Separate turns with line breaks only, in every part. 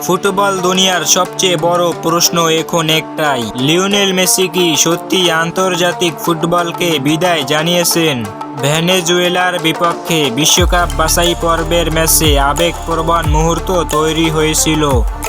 Football দুনিয়ার সবচেয়ে বড় প্রশ্ন এখন একটাই, লিওনেল মেসি কি সত্যি আন্তর্জাতিক ফুটবলকে বিদায় জানিয়েছেন? ভেনেজুয়েলার বিপক্ষে বিশ্বকাপ বাছাই পর্বের ম্যাচে আবেগপ্রবণ মুহূর্ত তৈরি হয়েছিল।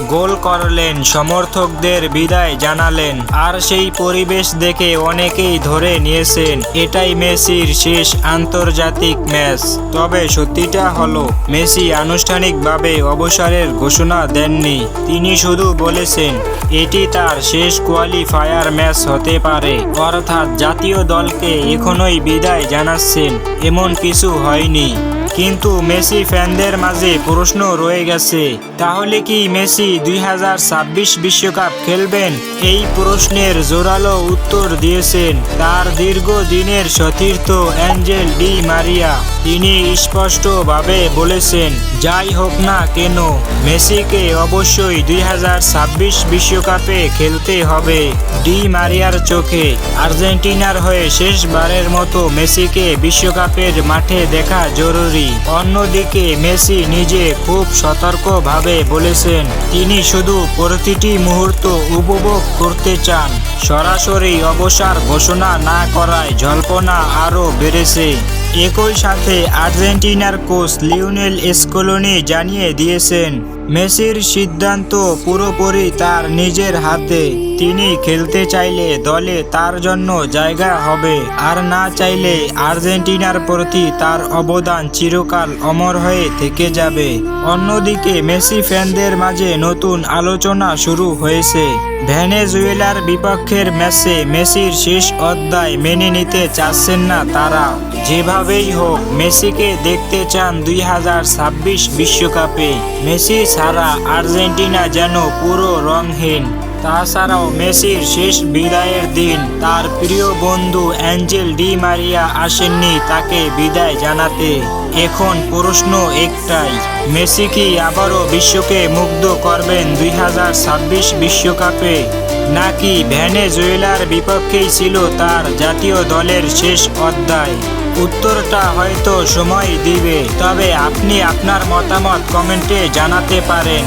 গোল করলেন, সমর্থকদের বিদায় জানালেন, আর সেই পরিবেশ দেখে অনেকেই ধরে নিয়েছেন এটাই মেসির শেষ আন্তর্জাতিক ম্যাচ। তবে সত্যিটা হলো, মেসি আনুষ্ঠানিকভাবে অবসরের ঘোষণা দেননি। তিনি শুধু বলেছেন এটি তার শেষ কোয়ালিফায়ার ম্যাচ হতে পারে, অর্থাৎ জাতীয় দলকে এখনই বিদায় জানাচ্ছেন এমন কিছু হয়নি। কিন্তু মেসি ফ্যানদের মাঝে প্রশ্ন রয়ে গেছে, তাহলে কি মেসি 2026 বিশ্বকাপ খেলবেন? এই প্রশ্নের জোরালো উত্তর দিয়েছেন তার দীর্ঘদিনের সতীর্থ অ্যাঞ্জেল ডি মারিয়া। তিনি স্পষ্টভাবে বলেছেন, যাই হোক না কেন মেসিকে অবশ্যই 2026 বিশ্বকাপে খেলতে হবে। ডি মারিয়ার চোখে আর্জেন্টিনার হয়ে শেষবারের মতো মেসিকে বিশ্বকাপের মাঠে দেখা জরুরি। অন্যদিকে মেসি নিজে খুব সতর্কভাবে বলেছেন তিনি শুধু প্রতিটি মুহূর্ত উপভোগ করতে চান। সরাসরি অবসর ঘোষণা না করায় জল্পনা আরও বেড়েছে। একই সাথে আর্জেন্টিনার কোচ লিওনেল স্কলোনি জানিয়ে দিয়েছেন মেসির সিদ্ধান্ত পুরোপুরি তার নিজের হাতে। তিনি খেলতে চাইলে দলে তার জন্য জায়গা হবে, আর না চাইলে আর্জেন্টিনার প্রতি তার অবদান চিরকাল অমর হয়ে থেকে যাবে। অন্যদিকে মেসি ফ্যানদের মাঝে নতুন আলোচনা শুরু হয়েছে। ভেনেজুয়েলার বিপক্ষের ম্যাচে মেসির শেষ অধ্যায় মেনে নিতে চাচ্ছেন না তারা। যেভাবেই হোক মেসিকে দেখতে চান 2026 বিশ্বকাপে। মেসি ছাড়া আর্জেন্টিনা যেন পুরো রংহীন। তাছাড়াও মেসির শেষ বিদায়ের দিন তার প্রিয় বন্ধু অ্যাঞ্জেল ডি মারিয়া আসেননি তাকে বিদায় জানাতে। এখন প্রশ্ন একটাই, মেসি কি আবারও বিশ্বকে মুগ্ধ করবেন 2026 বিশ্বকাপে, নাকি ভেনেজুয়েলার বিপক্ষেই ছিল তার জাতীয় দলের শেষ অধ্যায়? উত্তরটা হয়তো সময় দিবে, তবে আপনি আপনার মতামত কমেন্টে জানাতে পারেন।